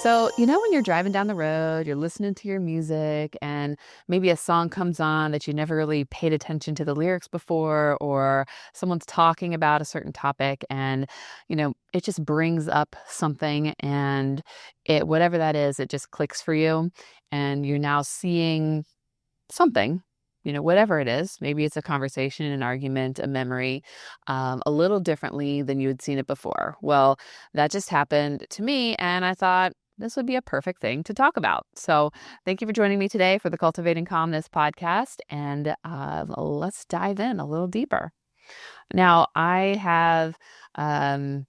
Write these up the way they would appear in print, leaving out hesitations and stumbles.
So, when you're driving down the road, you're listening to your music, and maybe a song comes on that you never really paid attention to the lyrics before, or someone's talking about a certain topic, and, it just brings up something, and whatever that is, it just clicks for you, and you're now seeing something. Whatever it is, maybe it's a conversation, an argument, a memory, a little differently than you had seen it before. Well, that just happened to me, and I thought this would be a perfect thing to talk about. So, thank you for joining me today for the Cultivating Calmness podcast, and let's dive in a little deeper. Now, I have, a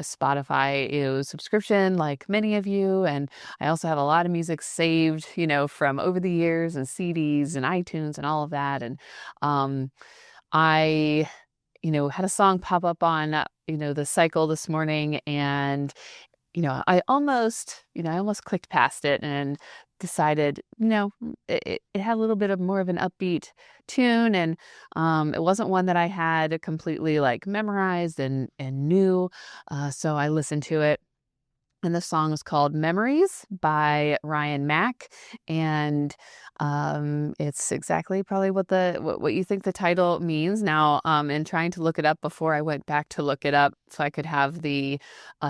Spotify, subscription like many of you, and I also have a lot of music saved, from over the years and CDs and iTunes and all of that. And I, had a song pop up on, the cycle this morning, and I almost clicked past it and decided, it had a little bit of more of an upbeat tune, and it wasn't one that I had completely like memorized and knew. So I listened to it. And the song is called Memories by Ryan Mack. And it's exactly probably what you think the title means. Now, in trying to look it up before I went back to look it up so I could have the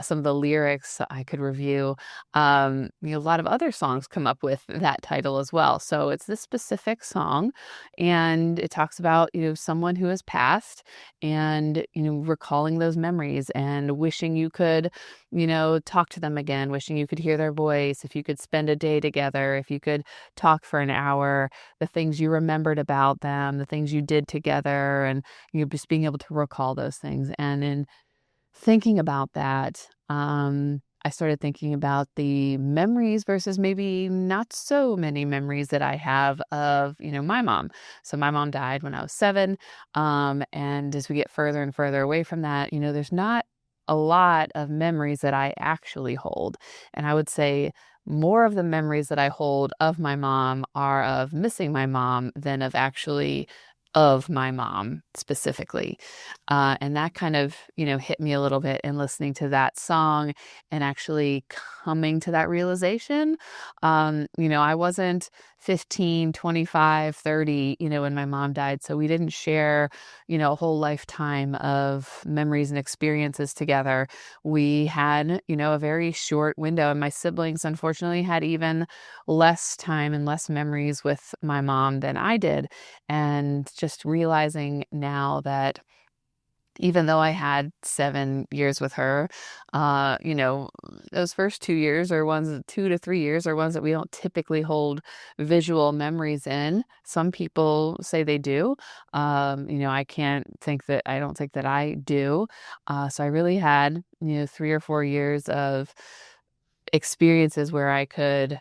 some of the lyrics I could review, a lot of other songs come up with that title as well. So it's this specific song, and it talks about, someone who has passed, and, recalling those memories and wishing you could, talk to them again, wishing you could hear their voice, if you could spend a day together, if you could talk for an hour, the things you remembered about them, the things you did together, and just being able to recall those things. And in thinking about that, I started thinking about the memories versus maybe not so many memories that I have of, my mom. So my mom died when I was 7. And as we get further and further away from that, there's not a lot of memories that I actually hold. And I would say more of the memories that I hold of my mom are of missing my mom than of my mom specifically. And that kind of, hit me a little bit in listening to that song and actually coming to that realization. I wasn't 15, 25, 30, when my mom died. So we didn't share, a whole lifetime of memories and experiences together. We had, a very short window, and my siblings unfortunately had even less time and less memories with my mom than I did. And just realizing now that even though I had 7 years with her, those first 2 years are ones, 2 to 3 years are ones that we don't typically hold visual memories in. Some people say they do. I don't think that I do. So I really had, 3 or 4 years of experiences where I could,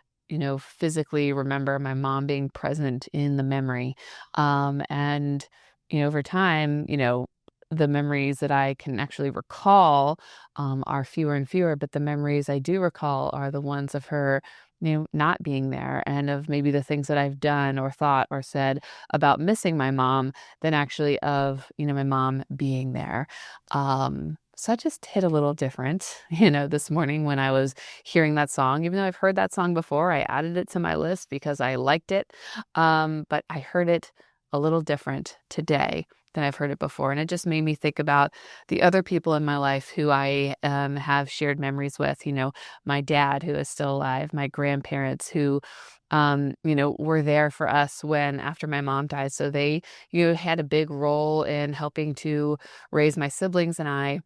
physically remember my mom being present in the memory. And, over time, the memories that I can actually recall are fewer and fewer, but the memories I do recall are the ones of her, not being there, and of maybe the things that I've done or thought or said about missing my mom than actually of, my mom being there. So it just hit a little different, this morning when I was hearing that song. Even though I've heard that song before, I added it to my list because I liked it. But I heard it a little different today than I've heard it before. And it just made me think about the other people in my life who I have shared memories with, my dad who is still alive, my grandparents who were there for us when after my mom died. So they, had a big role in helping to raise my siblings and I,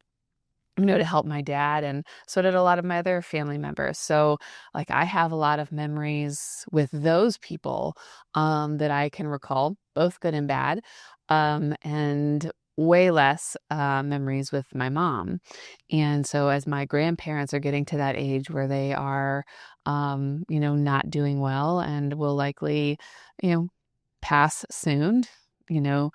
to help my dad. And so did a lot of my other family members. So like I have a lot of memories with those people that I can recall, both good and bad. And way less memories with my mom. And so as my grandparents are getting to that age where they are, not doing well and will likely, you know, pass soon. You know,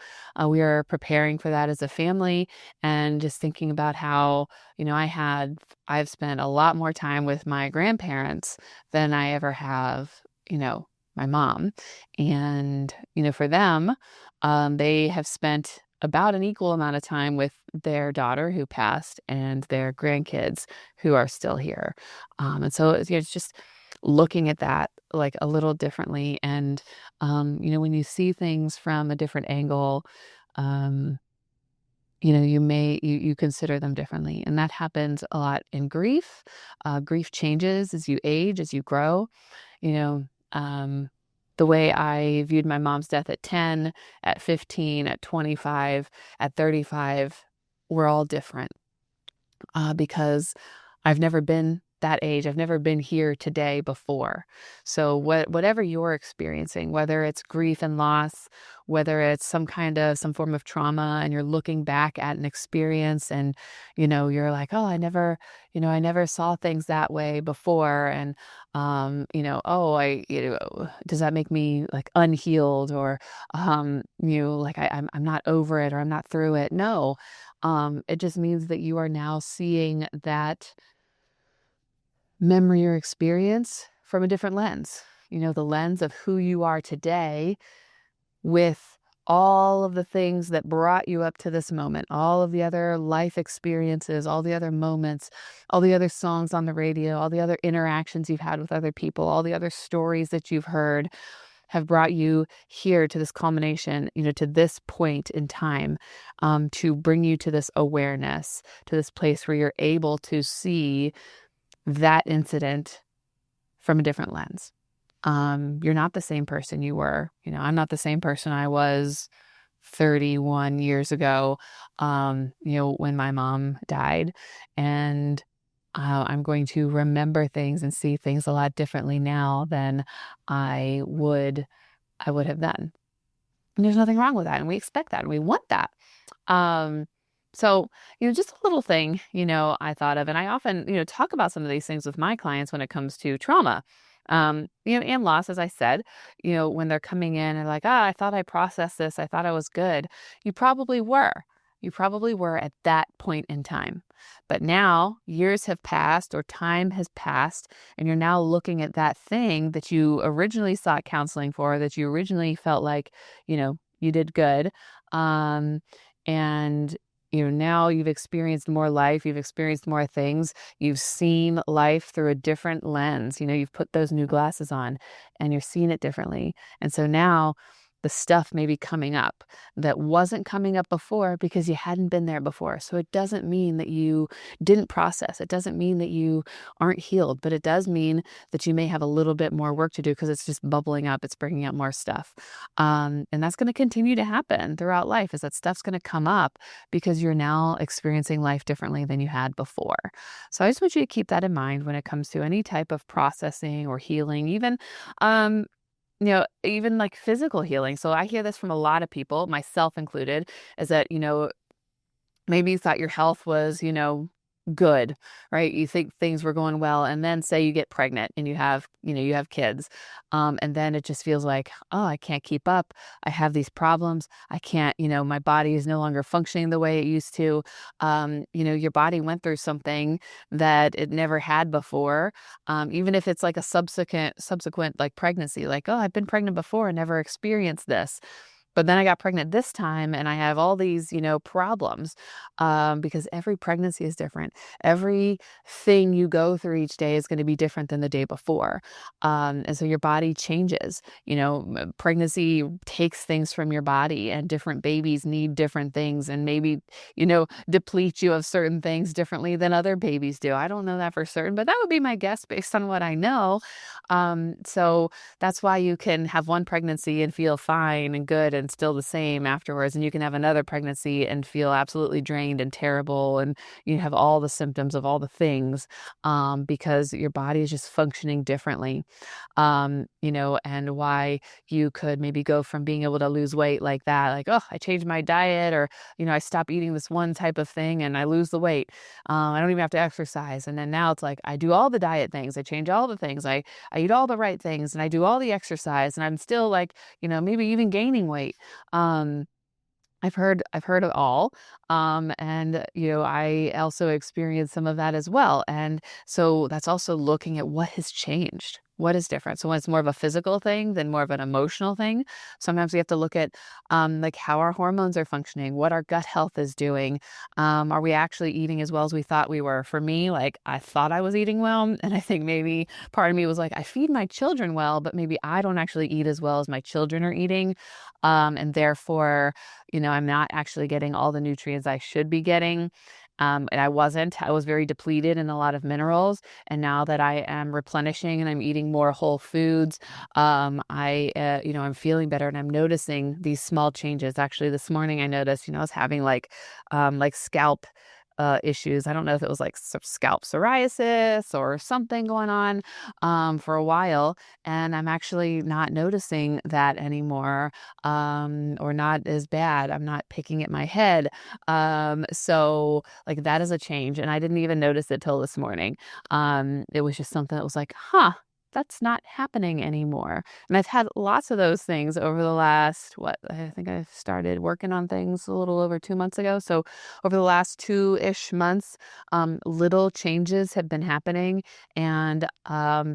we are preparing for that as a family and just thinking about how, I've spent a lot more time with my grandparents than I ever have, my mom. And, for them, they have spent about an equal amount of time with their daughter who passed and their grandkids who are still here. And so it's just looking at that like a little differently. And when you see things from a different angle, um, you consider them differently. And that happens a lot in grief. Grief changes as you age, as you grow. You know, um, the way I viewed my mom's death at 10, at 15, at 25, at 35, we're all different because I've never been that age. I've never been here today before. So whatever you're experiencing, whether it's grief and loss, whether it's some form of trauma and you're looking back at an experience and, you're like, oh, I never saw things that way before. And, does that make me like unhealed or, like I'm not over it or I'm not through it? No. It just means that you are now seeing that memory or experience from a different lens, the lens of who you are today with all of the things that brought you up to this moment, all of the other life experiences, all the other moments, all the other songs on the radio, all the other interactions you've had with other people, all the other stories that you've heard have brought you here to this culmination, to this point in time, to bring you to this awareness, to this place where you're able to see that incident from a different lens. You're not the same person you were. I'm not the same person I was 31 years ago, when my mom died. And I'm going to remember things and see things a lot differently now than I would have done. And there's nothing wrong with that. And we expect that and we want that. So, just a little thing, I thought of, and I often, talk about some of these things with my clients when it comes to trauma, and loss, as I said, when they're coming in and like, I thought I processed this. I thought I was good. You probably were. You probably were at that point in time. But now years have passed or time has passed and you're now looking at that thing that you originally sought counseling for, that you originally felt like, you did good. And now you've experienced more life, you've experienced more things, you've seen life through a different lens. You've put those new glasses on and you're seeing it differently. And so now the stuff may be coming up that wasn't coming up before because you hadn't been there before. So it doesn't mean that you didn't process. It doesn't mean that you aren't healed, but it does mean that you may have a little bit more work to do because it's just bubbling up. It's bringing up more stuff. And that's going to continue to happen throughout life is that stuff's going to come up because you're now experiencing life differently than you had before. So I just want you to keep that in mind when it comes to any type of processing or healing, even like physical healing. So I hear this from a lot of people, myself included, is that, maybe you thought your health was, good, right? You think things were going well. And then say you get pregnant and you have kids. And then it just feels like, oh, I can't keep up. I have these problems. I can't, my body is no longer functioning the way it used to. Your body went through something that it never had before. Even if it's like a subsequent like pregnancy, like, oh, I've been pregnant before and never experienced this. But then I got pregnant this time and I have all these, problems, because every pregnancy is different. Everything you go through each day is going to be different than the day before. And so your body changes. Pregnancy takes things from your body, and different babies need different things, and maybe, deplete you of certain things differently than other babies do. I don't know that for certain, but that would be my guess based on what I know. So that's why you can have one pregnancy and feel fine and good and still the same afterwards. And you can have another pregnancy and feel absolutely drained and terrible. And you have all the symptoms of all the things, because your body is just functioning differently. And why you could maybe go from being able to lose weight like that, like, oh, I changed my diet, or, I stop eating this one type of thing and I lose the weight. I don't even have to exercise. And then now it's like, I do all the diet things. I change all the things. I eat all the right things and I do all the exercise, and I'm still like, maybe even gaining weight. I've heard it all. And I also experienced some of that as well. And so that's also looking at what has changed. What is different? So when it's more of a physical thing than more of an emotional thing, sometimes we have to look at like how our hormones are functioning, what our gut health is doing. Are we actually eating as well as we thought we were? For me, like, I thought I was eating well, and I think maybe part of me was like, I feed my children well, but maybe I don't actually eat as well as my children are eating. And therefore, I'm not actually getting all the nutrients I should be getting. And I was very depleted in a lot of minerals. And now that I am replenishing and I'm eating more whole foods, I'm feeling better, and I'm noticing these small changes. Actually, this morning I noticed, I was having like scalp issues. I don't know if it was like scalp psoriasis or something going on, for a while, and I'm actually not noticing that anymore, or not as bad. I'm not picking at my head. So like that is a change, and I didn't even notice it till this morning. It was just something that was like, huh. That's not happening anymore. And I've had lots of those things over the last, I think I started working on things a little over 2 months ago. So over the last 2-ish months, little changes have been happening, and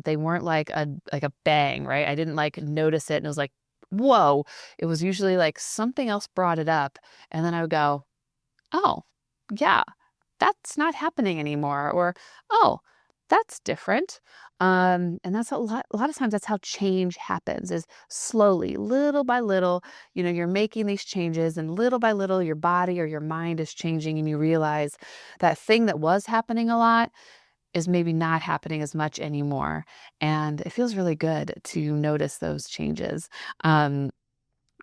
they weren't like a bang, right? I didn't like notice it and it was like, whoa. It was usually like something else brought it up, and then I would go, oh, yeah, that's not happening anymore, or oh, that's different. And that's a lot of times that's how change happens, is slowly, little by little, you're making these changes, and little by little your body or your mind is changing, and you realize that thing that was happening a lot is maybe not happening as much anymore. And it feels really good to notice those changes. Um,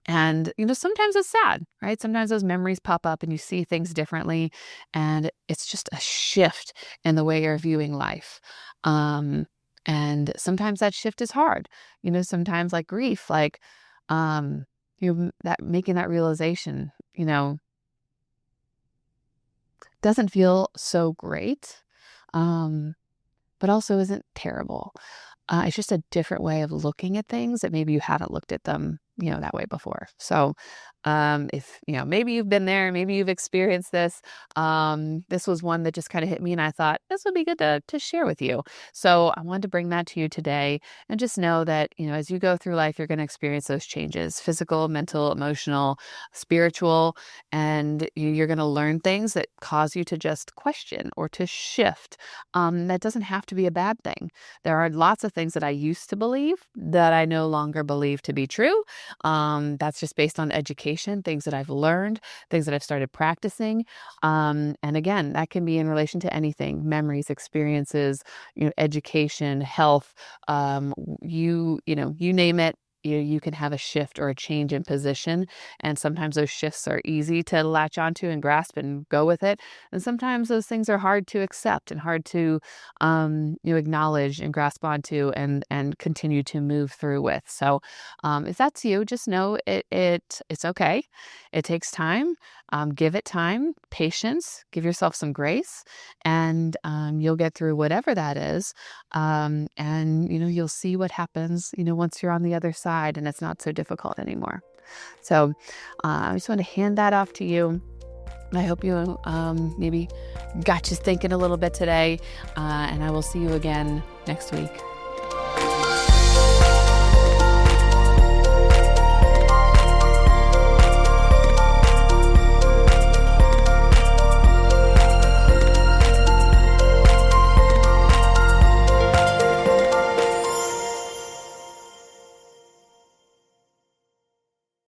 and, sometimes it's sad, right? Sometimes those memories pop up and you see things differently, and it's just a shift in the way you're viewing life. Um, and sometimes that shift is hard, sometimes like grief, like, that making that realization, doesn't feel so great. Um, but also isn't terrible. It's just a different way of looking at things that maybe you hadn't looked at them, that way before. So, if, maybe you've been there, maybe you've experienced this. This was one that just kind of hit me, and I thought this would be good to share with you. So I wanted to bring that to you today, and just know that, as you go through life, you're going to experience those changes: physical, mental, emotional, spiritual, and you're going to learn things that cause you to just question or to shift. That doesn't have to be a bad thing. There are lots of things that I used to believe that I no longer believe to be true. That's just based on education, things that I've learned, things that I've started practicing. And again, that can be in relation to anything: memories, experiences, education, health, you name it. You can have a shift or a change in position. And sometimes those shifts are easy to latch onto and grasp and go with it. And sometimes those things are hard to accept and hard to, acknowledge and grasp onto, and continue to move through with. So, if that's you, just know it's okay. It takes time. Give it time, patience, give yourself some grace, and you'll get through whatever that is. And you'll see what happens, once you're on the other side and it's not so difficult anymore. So I just want to hand that off to you. I hope you maybe got you thinking a little bit today, and I will see you again next week.